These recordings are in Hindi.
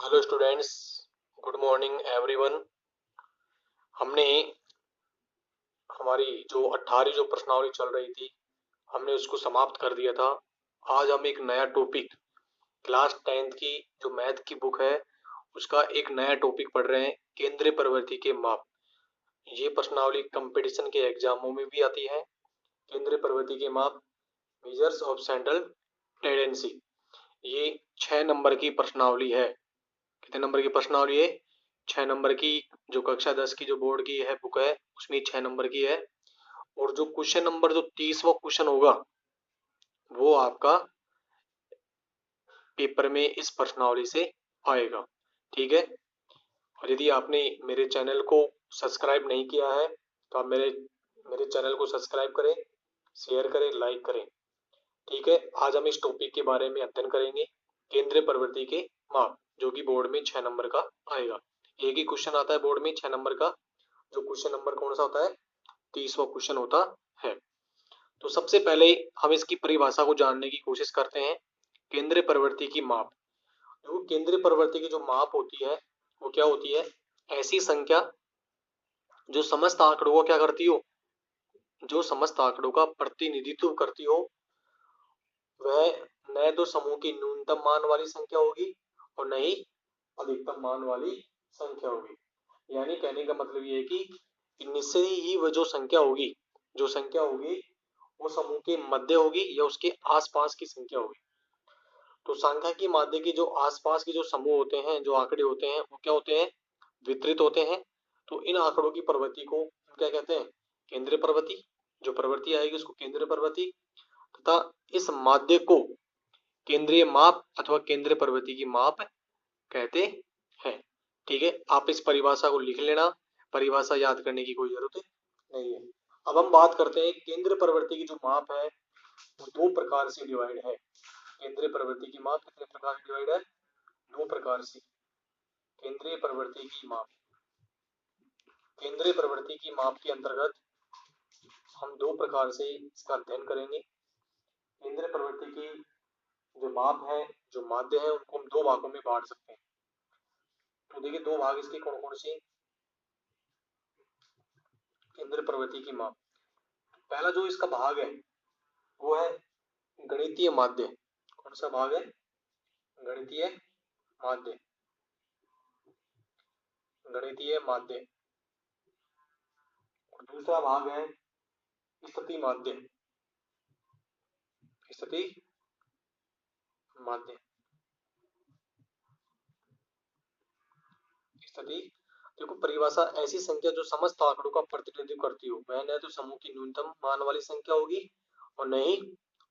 Hello students, good morning everyone. हमने हमारी जो 18वीं जो प्रश्नावली चल रही थी, हमने उसको समाप्त कर दिया था। आज हम एक नया टॉपिक, क्लास 10th की जो मैथ की बुक है उसका एक नया टॉपिक पढ़ रहे हैं, केंद्रीय प्रवृत्ति के माप। ये प्रश्नावली कंपटीशन के एग्जामों में भी आती है। केंद्रीय प्रवृत्ति के माप, मेजर्स ऑफ सेंट्रल टेंडेंसी, ये 6 नंबर की प्रश्नावली है। कितने नंबर की प्रश्नावली है? 6 नंबर की। जो कक्षा 10 की जो बोर्ड की है बुक है उसमें 6 नंबर की है। और जो क्वेश्चन नंबर जो 30वां क्वेश्चन होगा वो आपका पेपर में इस प्रश्नावली से आएगा। ठीक है। और यदि आपने मेरे चैनल को सब्सक्राइब नहीं किया है तो आप मेरे मेरे चैनल को सब्सक्राइब करें, शेयर करें, लाइक करें। ठीक है। आज हम इस टॉपिक के बारे में अध्ययन करेंगे, केंद्रीय प्रवृत्ति के माप, जो कि बोर्ड में 6 नंबर का आएगा। एक ही क्वेश्चन आता है बोर्ड में 6 नंबर का। जो क्वेश्चन नंबर कौन सा होता है? 30वां क्वेश्चन होता है। तो सबसे पहले हम इसकी परिभाषा को जानने की कोशिश करते हैं। केंद्रीय प्रवृत्ति की माप। जो केंद्रीय प्रवृत्ति की जो माप होती है वो क्या होती है? ऐसी संख्या जो समस्त आंकड़ों को क्या करती हो, जो समस्त आंकड़ों का प्रतिनिधित्व करती हो। वह न तो समूह की न्यूनतम मान वाली संख्या होगी और न ही अधिकतम मान वाली संख्या होगी। यानी कहने का मतलब ये है कि इनमें से ही वह जो संख्या होगी, वो समूह के मध्य होगी या उसके आसपास की संख्या होगी। तो संख्या की माध्य की जो आसपास के जो समूह होते हैं, जो आंकड़े होते हैं, वो क्या होते हैं? वितरित होते हैं। तो इन आंकड़ों की प्रवृत्ति को हम क्या कहते हैं? केंद्रीय प्रवृत्ति। जो प्रवृत्ति आएगी उसको केंद्रीय प्रवृत्ति, तथा इस माध्य को केंद्रीय माप अथवा केंद्रीय प्रवृत्ति की माप कहते हैं। ठीक है। आप इस परिभाषा को लिख लेना, परिभाषा याद करने की कोई जरूरत नहीं है। अब हम बात करते हैं केंद्रीय प्रवृत्ति की जो माप है वो दो प्रकार से डिवाइड है। केंद्रीय प्रवृत्ति की माप कितने प्रकार से डिवाइड है? दो प्रकार से। केंद्रीय प्रवृत्ति की माप, केंद्रीय प्रवृत्ति की माप के अंतर्गत हम दो प्रकार से इसका अध्ययन करेंगे। केंद्रीय प्रवृत्ति की जो माप है, जो माध्य है, उनको हम दो भागों में बांट सकते हैं। तो देखिए दो भाग इसके कौन कौन से? केंद्रीय प्रवृत्ति की माप, पहला जो इसका भाग है वो है गणितीय माध्य। कौन सा भाग है? गणितीय माध्य। गणितीय माध्य। और दूसरा भाग है स्थिति माध्य। स्थिति माध्य। स्थिति, देखो परिभाषा, ऐसी संख्या जो समस्त आंकड़ों का प्रतिनिधित्व करती हो, वह न तो समूह की न्यूनतम मान वाली संख्या होगी और न ही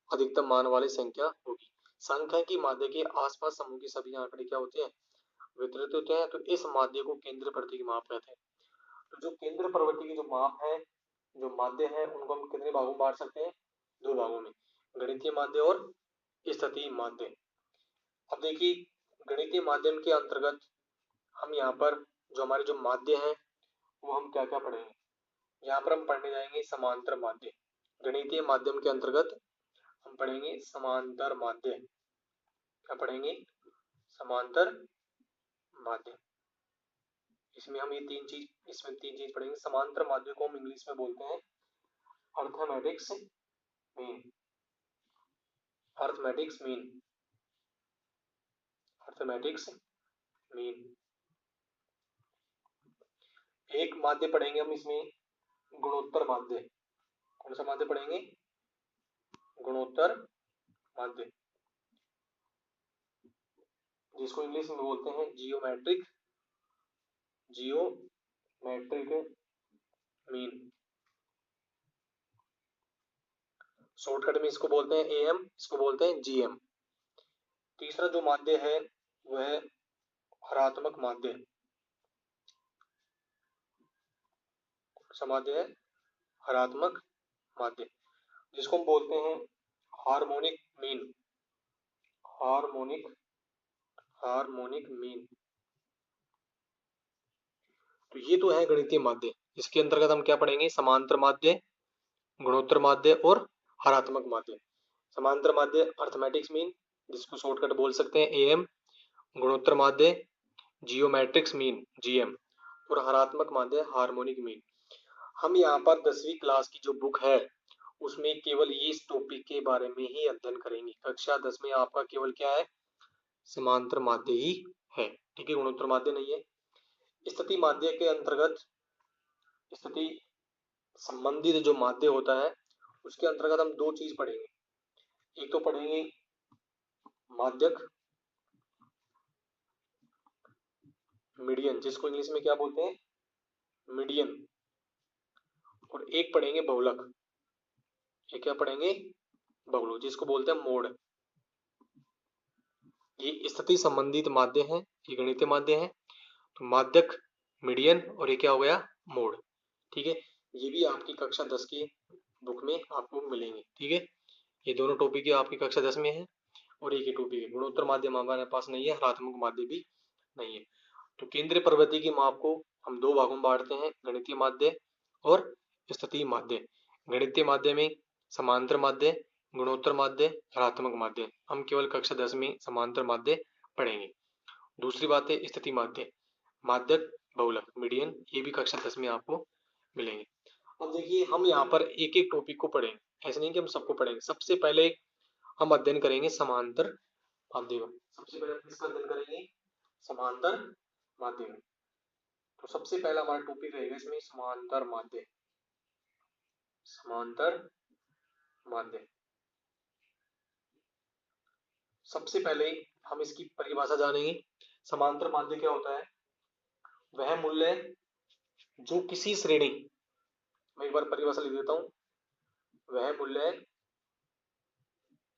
अधिकतम मान वाली संख्या होगी। संख्या की माध्य के आसपास समूह के सभी आंकड़े क्या होते हैं? वितरित होते हैं। तो इस माध्य को केंद्रीय प्रवृत्ति की माप कहते हैं। तो जो केंद्रीय प्रवृत्ति की जो माप है, जो माध्य है, उनको हम कितने भागों में बांट सकते हैं? दो भागों में, गणितीय माध्य और स्थिति माध्य। अब देखिए गणितीय माध्यम के अंतर्गत हम यहाँ पर जो हमारे जो माध्य है वो हम क्या क्या पढ़ेंगे? यहाँ पर हम पढ़ने जाएंगे समांतर माध्य। गणितीय माध्यम के अंतर्गत हम पढ़ेंगे समांतर माध्य। क्या पढ़ेंगे? समांतर माध्य। इसमें हम इसमें तीन चीज पढ़ेंगे। समांतर माध्य को हम इंग्लिश में बोलते हैं arithmetics mean. Arithmetics mean. Arithmetics mean. एक माध्य पढ़ेंगे हम इसमें गुणोत्तर माध्य। कौन सा माध्य पढ़ेंगे? गुणोत्तर माध्य, जिसको इंग्लिश में बोलते हैं जियोमेट्रिक मीन। शॉर्टकट में इसको बोलते हैं एएम, इसको बोलते हैं जीएम। तीसरा जो माध्य है वह हरात्मक माध्य। माध्य है हरात्मक माध्य, जिसको हम बोलते हैं हार्मोनिक मीन। Harmonic mean. तो ये तो है गणितीय माध्य। इसके अंतर्गत हम क्या पढ़ेंगे? समांतर माध्य, गुणोत्तर माध्य और हरात्मक माध्य। समांतर माध्य अर्थमेटिक्स मीन, जिसको शॉर्टकट बोल सकते हैं एएम। गुणोत्तर माध्य जियोमेट्रिक्स मीन जीएम, और हरात्मक माध्य हार्मोनिक मीन। हम यहाँ पर 10वीं क्लास की जो बुक है उसमें केवल ये इस टॉपिक के बारे में ही अध्ययन करेंगे। कक्षा 10 में आपका केवल क्या है, समांतर माध्य ही है, ठीक है, गुणोत्तर माध्य नहीं है। स्थिति माध्य के अंतर्गत, स्थिति संबंधित जो माध्य होता है उसके अंतर्गत हम दो चीज पढ़ेंगे। एक तो पढ़ेंगे माध्यक, मीडियन, जिसको इंग्लिश में क्या बोलते हैं, मीडियन, और एक पढ़ेंगे बहुलक। ये क्या पढ़ेंगे, बहुलक, जिसको बोलते हैं मोड। ये स्थिति संबंधित माध्य है, ये गणितीय माध्य है। तो माध्यक, मीडियन, और ये क्या हो गया, मोड, ठीक है। ये भी आपकी कक्षा 10 की बुक में आपको मिलेंगे, ठीक है। ये दोनों टॉपिक आपकी कक्षा 10 में है, और एक ही टॉपिक है। गुणोत्तर माध्यम हमारे पास नहीं है, हरात्मक माध्य भी नहीं है। तो केंद्रीय प्रवृत्ति की माप को हम दो भागों में बांटते हैं, गणितीय माध्य और स्थितीय माध्य। गणितीय माध्य में समांतर माध्य, गुणोत्तर माध्य, हरात्मक माध्य। हम केवल कक्षा 10 में समांतर माध्य पढ़ेंगे। दूसरी बात है स्थिति माध्य, माध्यक, बहुलक, मीडियन, ये भी कक्षा 10 में आपको मिलेंगे। अब देखिए हम यहाँ पर एक एक टॉपिक को पढ़ेंगे, ऐसे नहीं कि हम सबको पढ़ेंगे। सबसे पहले हम अध्ययन करेंगे समांतर माध्य का। सबसे पहले किसका अध्ययन करेंगे, समांतर माध्य का। तो सबसे पहला हमारा टॉपिक रहेगा इसमें समांतर माध्य, समांतर माध्य। सबसे पहले हम इसकी परिभाषा जानेंगे। समांतर माध्य क्या होता है, वह मूल्य जो किसी श्रेणी, मैं एक बार परिभाषा लिख देता हूं, वह मूल्य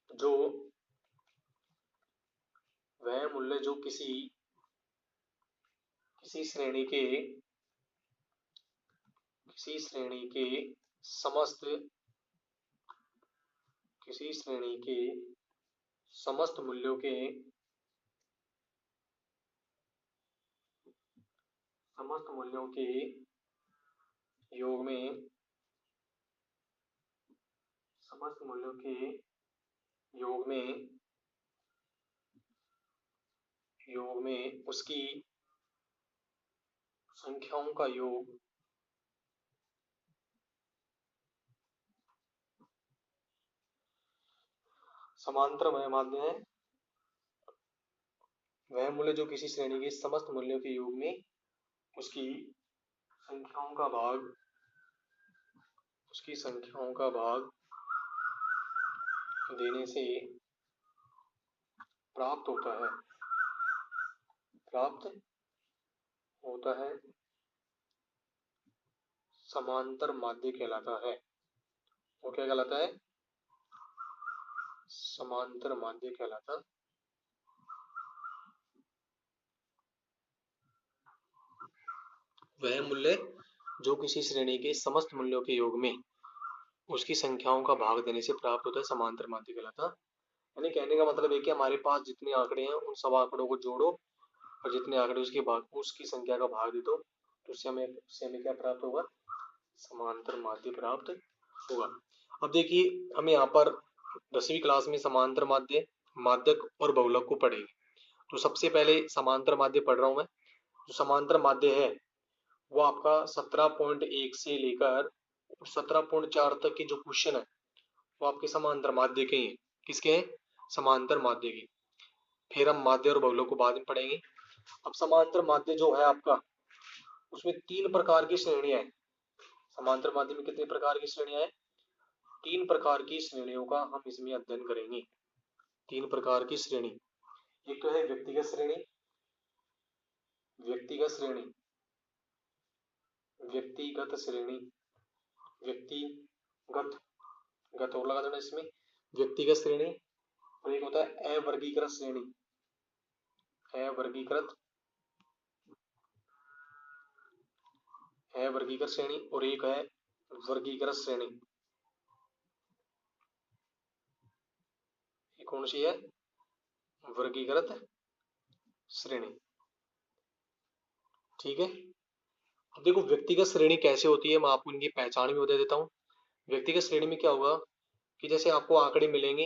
जो, वह मूल्य जो किसी श्रेणी के, किसी श्रेणी के समस्त, किसी श्रेणी के समस्त मूल्यों के, समस्त मूल्यों के योग में, समस्त मूल्यों के योग में, योग में उसकी संख्याओं का योग समांतर माध्य है। वह मूल्य जो किसी श्रेणी के समस्त मूल्यों के योग में उसकी संख्याओं का भाग, उसकी संख्याओं का भाग देने से प्राप्त होता है, प्राप्त होता है, समांतर माध्य कहलाता है। वो क्या कहलाता है, समांतर माध्य कहलाता। वह मूल्य जो किसी श्रेणी के समस्त मूल्यों के योग में उसकी संख्याओं का भाग देने से प्राप्त होता है, समांतर माध्य कहलाता। यानी कहने का मतलब है कि हमारे पास जितने आंकड़े हैं उन सब आंकड़ों को जोड़ो और जितने आंकड़े उसके भाग, उसकी संख्या का भाग दे दो, तो उससे हमें क्या प्राप्त होगा, समांतर माध्य प्राप्त होगा। अब देखिए हम यहाँ पर 10वीं क्लास में समांतर माध्य, माध्यक और बहुलक को पढ़ेंगे। तो सबसे पहले समांतर माध्य पढ़ रहा हूं मैं। जो समांतर माध्य है वो आपका 17.1 से लेकर 17.4 तक के जो क्वेश्चन है वो आपके समांतर माध्य के हैं। किसके हैं, समांतर माध्य के। फिर हम माध्य और बहुलक को बाद में पढ़ेंगे। अब समांतर माध्य जो है आपका, उसमें 3 प्रकार की श्रेणियां हैं। समांतर माध्य में कितने प्रकार की श्रेणियां हैं, 3 प्रकार की श्रेणियों का हम इसमें अध्ययन करेंगे। 3 प्रकार की श्रेणी, एक तो है व्यक्तिगत श्रेणी, व्यक्तिगत श्रेणी, व्यक्तिगत श्रेणी, व्यक्तिगत, गत और लगा देना इसमें, व्यक्तिगत श्रेणी। और एक होता है अवर्गीकृत श्रेणी, अवर्गीकृत, अवर्गीकृत श्रेणी, और एक है वर्गीकृत श्रेणी। ये कौन सी है, वर्गीकृत श्रेणी, ठीक है। अब देखो व्यक्तिगत श्रेणी कैसे होती है, मैं आपको इनकी पहचान भी बता देता हूँ। व्यक्तिगत श्रेणी में क्या होगा कि जैसे आपको आंकड़े मिलेंगे,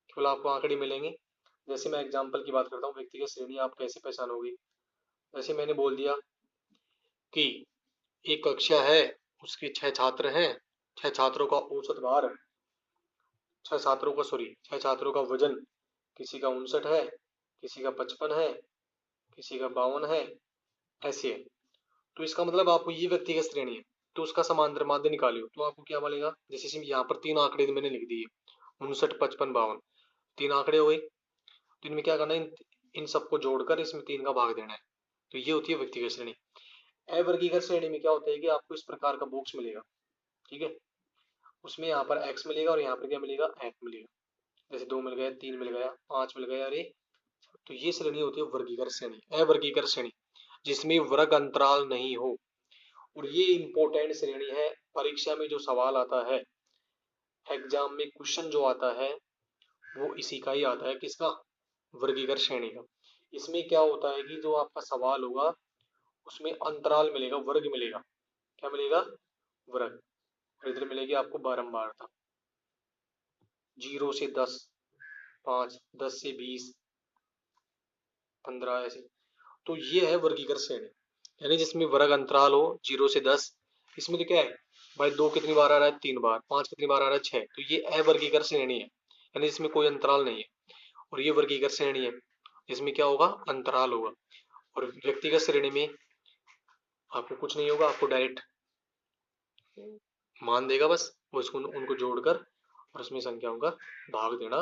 केवल आपको आंकड़े मिलेंगे। जैसे मैं एग्जांपल की बात करता हूँ, व्यक्तिगत श्रेणी आप कैसे पहचानोगे, जैसे मैंने बोल दिया कि एक कक्षा है, उसके 6 छात्र हैं, 6 छात्रों का औसत भार, 6 छात्रों का वजन, किसी का 59 है, किसी का 55 है, किसी का 52 है, ऐसे है। तो इसका मतलब आपको ये व्यक्तिगत श्रेणी है, तो उसका समांतर माध्य निकालियो, तो आपको क्या मिलेगा? जैसे इसमें यहाँ पर 3 आंकड़े मैंने लिख दिए, 59, 55, 52, 3 आंकड़े हो गए। तो इनमें क्या करना है, इन सबको जोड़कर इसमें 3 का भाग देना है। तो ये होती है व्यक्तिगत श्रेणी। अवर्गीकृत श्रेणी में क्या होता है कि आपको इस प्रकार का बॉक्स मिलेगा, ठीक है, उसमें यहाँ पर x मिलेगा और यहाँ पर क्या मिलेगा, f मिलेगा। जैसे 2 मिल गया, 3 मिल गया, 5 मिल गया, अरे। तो ये श्रेणी होती है वर्गीकृत श्रेणी। अवर्गीकृत श्रेणी जिसमें वर्ग अंतराल नहीं हो, और ये इंपॉर्टेंट श्रेणी है। परीक्षा में जो सवाल आता है, एग्जाम में क्वेश्चन जो आता है, वो इसी का ही आता है, किसका? वर्गीकृत श्रेणी का। इसमें क्या होता है कि जो आपका सवाल होगा उसमें अंतराल मिलेगा, वर्ग मिलेगा। क्या मिलेगा? वर्ग। और इधर मिलेगी आपको बारंबारता, 0 से 10, 5, 10 से 20, 15, ऐसे। तो ये है वर्गीकृत श्रेणी, यानी जिसमें वर्ग अंतराल हो 0 से 10। इसमें तो क्या है भाई, 2 कितनी बार आ रहा है? 3 बार। 5 कितनी बार आ रहा है? 6। तो ये अवर्गीकृत श्रेणी है, यानी इसमें कोई अंतराल नहीं है। और ये वर्गीकृत श्रेणी है, इसमें क्या होगा? अंतराल होगा। और व्यक्तिगत श्रेणी में आपको कुछ नहीं होगा, आपको डायरेक्ट मान देगा बस, वो इसको उनको जोड़कर और उसमें संख्याओं का भाग देना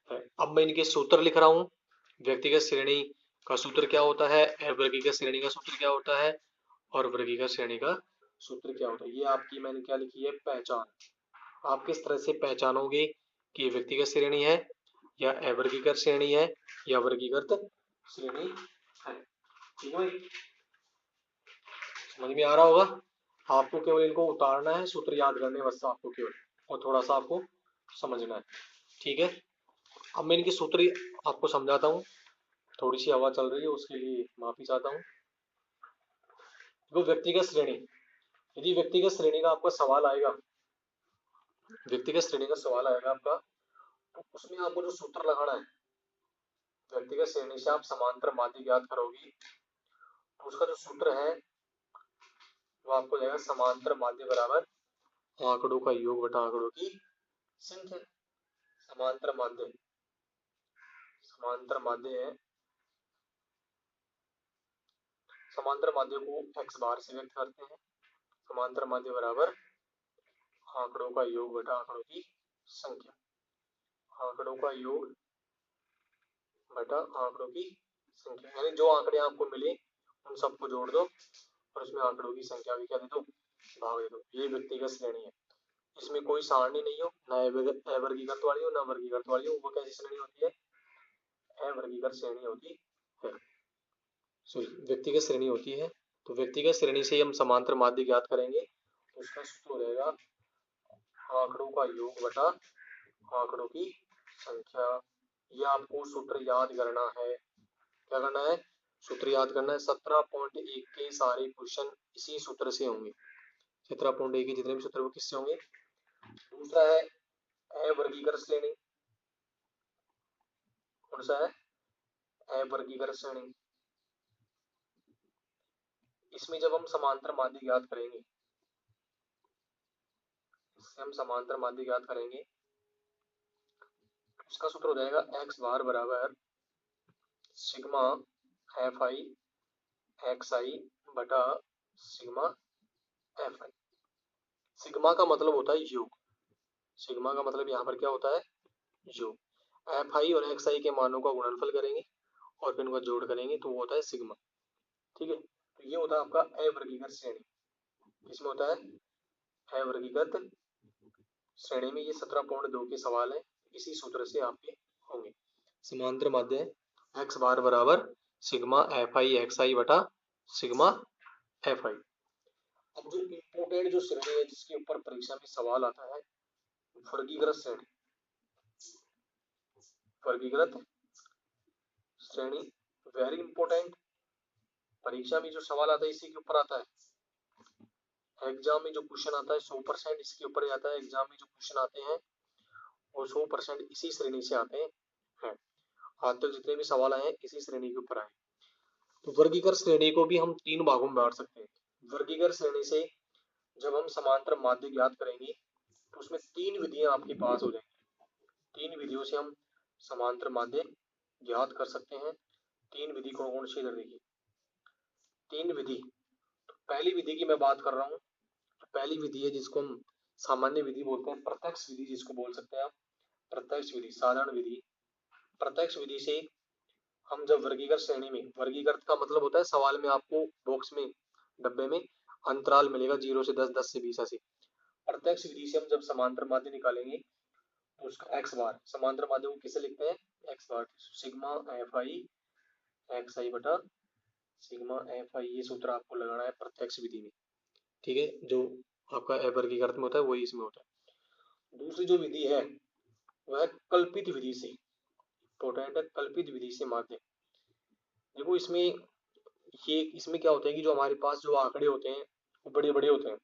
है। अब मैं इनके सूत्र लिख रहा हूँ। व्यक्तिगत श्रेणी का सूत्र क्या होता है, अवर्गीकृत श्रेणी का सूत्र क्या होता है, और वर्गीकृत श्रेणी का सूत्र क्या होता है। ये आपकी मैंने क्या लिखी है, पहचान। आप किस तरह से पहचानोगे कि ये व्यक्तिगत श्रेणी है या अवर्गीकृत श्रेणी है या वर्गीकृत श्रेणी है। ठीक है, समझ में आ रहा होगा। आपको केवल इनको उतारना है, सूत्र याद करने बस आपको केवल, और थोड़ा सा आपको समझना है। ठीक है, अब मैं इनके सूत्र आपको समझाता हूँ। थोड़ी सी हवा चल रही है, उसके लिए माफी चाहता हूँ। वो व्यक्तिगत श्रेणी, यदि व्यक्तिगत श्रेणी का आपका सवाल आएगा, व्यक्तिगत श्रेणी का सवाल आएगा आपका, तो उसमें आपको जो सूत्र लगाना है, व्यक्तिगत श्रेणी से आप समांतर माध्य ज्ञात करोगी, तो उसका जो सूत्र है वो आपको जाएगा समांतर माध्य बराबर आंकड़ों का योग बटा आंकड़ों की संख्या। समांतर माध्य, समांतर माध्य है, समांतर माध्य को x बार से व्यक्त करते हैं। समांतर माध्य बराबर आंकड़ों का योग बटा आंकड़ों की संख्या। आंकड़ों का योग बटा आंकड़ों की संख्या, यानी जो आंकड़े आपको मिले उन सबको जोड़ दो और उसमें आंकड़ों की संख्या भी क्या दे दो, भाग दे दो। ये व्यक्तिगत श्रेणी है, इसमें कोई सारणी नहीं हो, ना अवर्गीकृत वाली हो ना वर्गीकृत वाली हो। वो कैसी श्रेणी होती है? अवर्गीकृत श्रेणी होती है, सॉरी व्यक्तिगत श्रेणी होती है। तो व्यक्तिगत श्रेणी से हम समांतर माध्य ज्ञात करेंगे, तो उसका सूत्र हो जाएगा आंकड़ों का योग बटा आंकड़ों की संख्या। ये आपको सूत्र याद करना है। क्या करना है? सूत्र याद करना है। 17.1 के सारे क्वेश्चन इसी सूत्र से होंगे। 17.1 के जितने भी सूत्र वो किससे होंगे? दूसरा है अवर्गीकृत श्रेणी। कौन सा है? अवर्गीकृत श्रेणी। इसमें जब हम समांतर माध्य ज्ञात करेंगे, इससे हम समांतर माध्य ज्ञात करेंगे, उसका सूत्र हो जाएगा x बार बराबर sigma f i x i बटा सिग्मा एफ आई। सिग्मा का मतलब होता है योग, सिग्मा का मतलब यहाँ पर क्या होता है? योग। एफ आई और एक्स आई के मानों का गुणनफल करेंगे और फिर उनका जोड़ करेंगे, तो वो होता है सिग्मा। ठीक है, तो ये होता है आपका अवर्गीकृत श्रेणी। किसमें होता है? अवर्गीकृत श्रेणी में। ये 17.2 के सवाल है, इसी सूत्र से आपके होंगे। समांतर माध्य एक्स बार बराबर sigma f i x i बटा सिग्मा एफ आई। अब जो इम्पोर्टेंट जो श्रेणी है जिसके ऊपर परीक्षा में सवाल आता है, वर्गीकृत श्रेणी। वर्गीकृत श्रेणी वेरी इंपॉर्टेंट, परीक्षा में जो सवाल आता है इसी के ऊपर आता है। एग्जाम में जो क्वेश्चन आता है 100% इसके ऊपर ही आता है। एग्जाम में जो क्वेश्चन आते हैं वो 100% इसी श्रेणी से आते हैं। आज तक जितने भी सवाल आए हैं इसी श्रेणी के ऊपर आए। तो वर्गीकृत श्रेणी को भी हम तीन भागों में बांट सकते हैं। वर्गीकृत श्रेणी से जब हम समांतर माध्य ज्ञात करेंगे तो उसमें तीन विधियां आपके पास हो जाएंगी। तीन विधियों से हम समांतर माध्य ज्ञात कर सकते हैं। तीन विधि कौन कौन सी इधर देखिए, तीन विधि। तो पहली विधि की मैं बात कर रहा हूँ। पहली विधि है जिसको हम सामान्य विधि बोलते हैं, प्रत्यक्ष विधि जिसको बोल सकते हैं आप, प्रत्यक्ष विधि, साधारण विधि। प्रत्यक्ष विधि से हम जब वर्गीकृत श्रेणी में, वर्गीकृत का मतलब होता है सवाल में आपको बॉक्स में, डब्बे में अंतराल मिलेगा 0 से 10, 10 से 20 ऐसे। प्रत्यक्ष विधि से हम जब समांतर माध्य निकालेंगे तो उसका एक्स बार, समांतर माध्य को किसे लिखते हैं, x bar, sigma f i x i बटा सिग्मा एफ आई, ये सूत्र आपको लगाना है प्रत्यक्ष विधि में। ठीक है, जो आपका वर्गीकृत में होता है वही इसमें होता है। दूसरी जो विधि है वह कल्पित विधि से, इंपॉर्टेंट है, कल्पित विधि से माध्य। देखो इसमें ये, इसमें क्या होता है कि जो हमारे पास जो आंकड़े होते हैं वो बड़े बड़े होते हैं।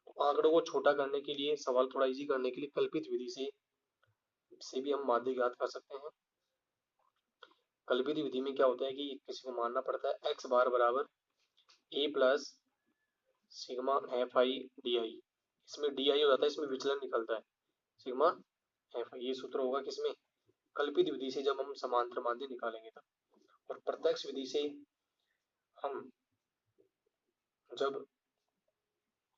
तो आंकड़ों को छोटा करने के लिए, सवाल थोड़ा इजी करने के लिए कल्पित विधि से भी हम माध्य ज्ञात कर सकते हैं। कल्पित विधि में क्या होता है कि किसी को मानना पड़ता है एक्स बार बराबर A plus sigma f i d i. इसमें डी आई हो जाता है, इसमें विचलन निकलता है सिग्मा एफ आई। ये सूत्र होगा किसमें, कल्पित विधि से जब हम समांतर माध्य निकालेंगे तब। और प्रत्यक्ष विधि से हम जब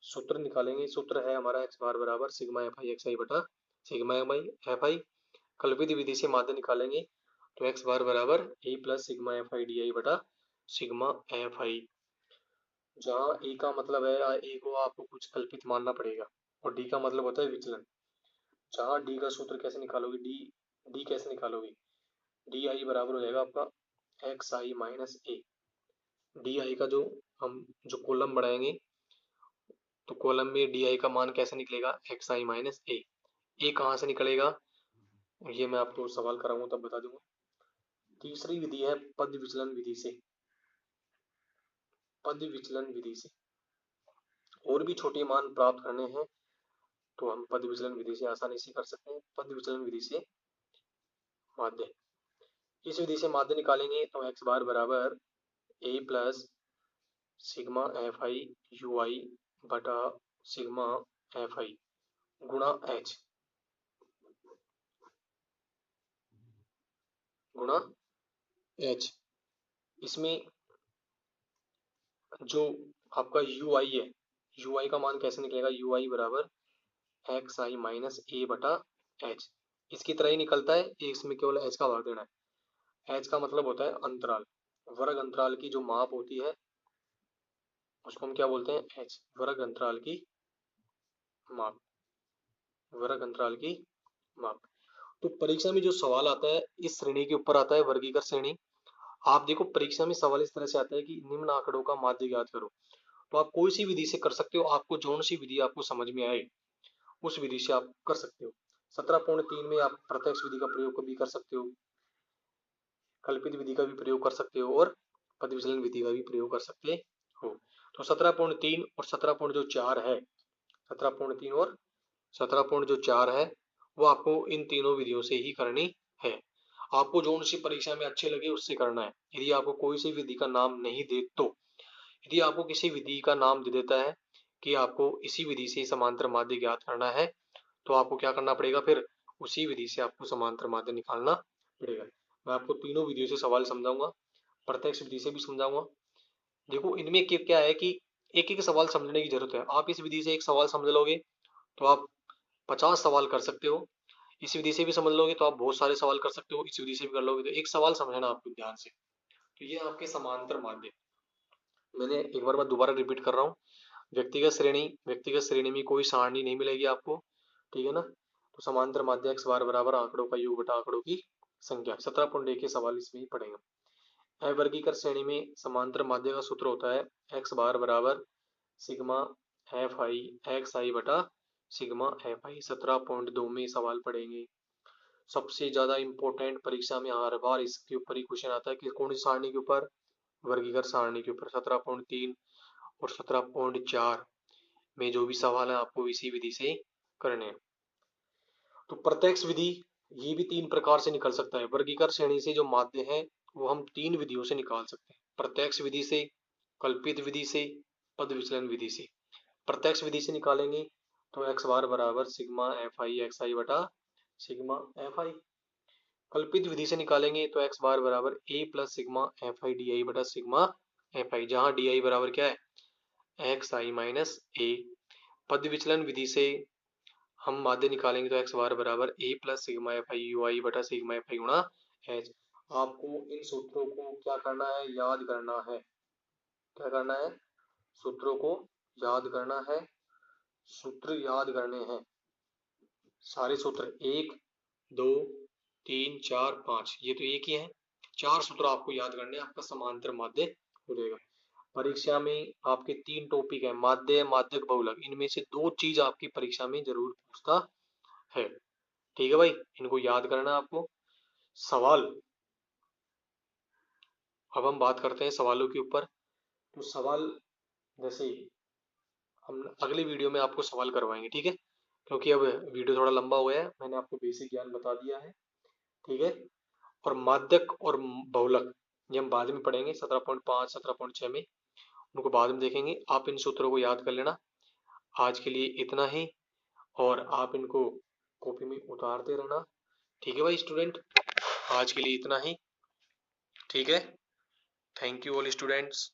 सूत्र निकालेंगे, सूत्र है हमारा एक्स बार बराबर sigma f i x i बटा सिग्मा एफ आई। कल्पित विधि से माध्य निकालेंगे तो एक्स बार बराबर A plus sigma f i d i बटा सिग्मा एफ आई। जहाँ ए का मतलब है, ए को आपको कुछ कल्पित मानना पड़ेगा, और डी का मतलब होता है विचलन। जहाँ डी का सूत्र कैसे निकालोगे, डी डी कैसे निकालोगे, डी आई बराबर हो जाएगा आपका x I minus A. D I का जो हम जो कॉलम बढ़ाएंगे तो कॉलम में डी आई का मान कैसे निकलेगा, एक्स आई माइनस ए। ए कहाँ से निकलेगा, ये मैं आपको सवाल कराऊंगा तब बता दूंगा। तीसरी विधि है पद विचलन विधि से। पद विचलन विधि से और भी छोटे मान प्राप्त करने हैं तो हम पद विचलन विधि से आसानी से कर सकते हैं। पद विचलन विधि से माध्य, इस विधि से माध्य निकालेंगे तो एक्स बार बराबर A plus sigma f i u i बटा सिग्मा एफ आई गुणा एच गुणा एच। इसमें जो आपका यू आई है, यू आई का मान कैसे निकलेगा, यू आई बराबर एक्स आई माइनस ए बटा एच। इसकी तरह ही निकलता है, इसमें केवल एच का भाग देना है। एच का मतलब होता है अंतराल, वर्ग अंतराल की जो माप होती है उसको हम क्या बोलते हैं, एच, वर्ग अंतराल की माप, वर्ग अंतराल की माप। तो परीक्षा में जो सवाल आता है इस श्रेणी के ऊपर आता है, वर्गीकृत श्रेणी। आप देखो परीक्षा में सवाल इस तरह से आता है कि निम्न आंकड़ों का माध्य ज्ञात करो। तो आप कोई सी विधि से कर सकते हो, आपको जौन सी विधि आपको समझ में आए उस विधि से आप कर सकते हो। 17.3 में आप प्रत्यक्ष विधि का प्रयोग भी कर सकते हो, कल्पित विधि का भी प्रयोग कर सकते हो, और पद विचलन विधि का भी प्रयोग कर सकते हो। तो 17.3 और 17.4 है, 17.3 और 17.4 है वो आपको इन तीनों विधियों से ही करनी है। आपको जो सी परीक्षा में अच्छे लगे उससे करना है। यदि आपको कोई सी विधि का नाम नहीं दे तो, यदि आपको किसी विधि का नाम दे देता है कि आपको इसी विधि से समांतर माध्य ज्ञात करना है तो आपको क्या करना पड़ेगा, फिर उसी विधि से आपको समांतर माध्य निकालना पड़ेगा। मैं आपको तीनों विधियों से सवाल समझाऊंगा, प्रत्यक्ष विधि से भी समझाऊंगा। देखो इनमें क्या है कि एक एक सवाल समझने की जरूरत है। आप इस विधि से एक सवाल समझ लोगे तो आप 50 सवाल कर सकते हो, इस विधि से भी समझ लोगे तो आप बहुत सारे सवाल कर सकते हो, इस विधि से भी कर लोगे। तो एक सवाल समझना आपको ध्यान से। तो ये आपके समांतर माध्य, मैंने एक बार मैं दोबारा रिपीट कर रहा हूँ। व्यक्तिगत श्रेणी में कोई सारणी नहीं मिलेगी आपको, ठीक है ना। तो समांतर माध्य एक्स बार बराबर आंकड़ों का योग बटा आंकड़ों की संख्या। 17.1 के सवाल इसमें ही पढ़ेंगे। अवर्गीकृत श्रेणी में समांतर माध्य का सूत्र होता है एक्स बार बराबर sigma f i x i बटा सिग्मा एफ आई। 17.2 में सवाल पढ़ेंगे। सबसे ज्यादा इंपॉर्टेंट परीक्षा में हर बार इसके ऊपर ही क्वेश्चन आता है कि कौन सी सारणी के ऊपर, वर्गीकृत सारणी के ऊपर। 17.3 और 17.4 में जो भी सवाल है आपको इसी विधि से करने हैं। तो प्रत्यक्ष विधि ये भी तीन प्रकार से निकल सकता है। वर्गीकृत श्रेणी से जो माध्य है वो हम तीन विधियों से निकाल सकते हैं। प्रत्यक्ष विधि से, कल्पित विधि से, पद विचलन विधि से। प्रत्यक्ष विधि से निकालेंगे तो एक्स बार बराबर sigma f i x i बटा सिग्मा एफ आई। कल्पित विधि से निकालेंगे तो एक्स बार बराबर A plus sigma f i d i बटा सिग्मा एफ आई, जहाँ डी आई बराबर क्या है एक्स आई माइनस ए। पद विचलन विधि से हम माध्य निकालेंगे तो एक्स बार बराबर A plus sigma f i u i बटा सिग्मा एफ आई गुणा एच। आपको इन सूत्रों को क्या करना है, याद करना है। क्या करना है, सूत्रों को याद करना है। सूत्र याद करने हैं, सारे सूत्र 1 2 3 4 5, ये तो एक ही है। 4 सूत्र आपको याद करने हैं, आपका समांतर माध्य हो जाएगा। परीक्षा में आपके 3 टॉपिक है, माध्य, माध्यक, बहुलक। इनमें से 2 चीज आपकी परीक्षा में जरूर पूछता है। ठीक है भाई, इनको याद करना है आपको। सवाल, अब हम बात करते हैं सवालों के ऊपर। तो सवाल जैसे हम अगले वीडियो में आपको सवाल करवाएंगे, ठीक है, क्योंकि अब वीडियो थोड़ा लंबा हो गया है। मैंने आपको बेसिक ज्ञान बता दिया है, ठीक है। और माध्यक और बहुलक ये हम बाद में पढ़ेंगे 17.5 17.6 में, उनको बाद में देखेंगे। आप इन सूत्रों को याद कर लेना। आज के लिए इतना ही, और आप इनको कॉपी में उतारते रहना। ठीक है भाई स्टूडेंट, आज के लिए इतना ही, ठीक है। Thank you all students.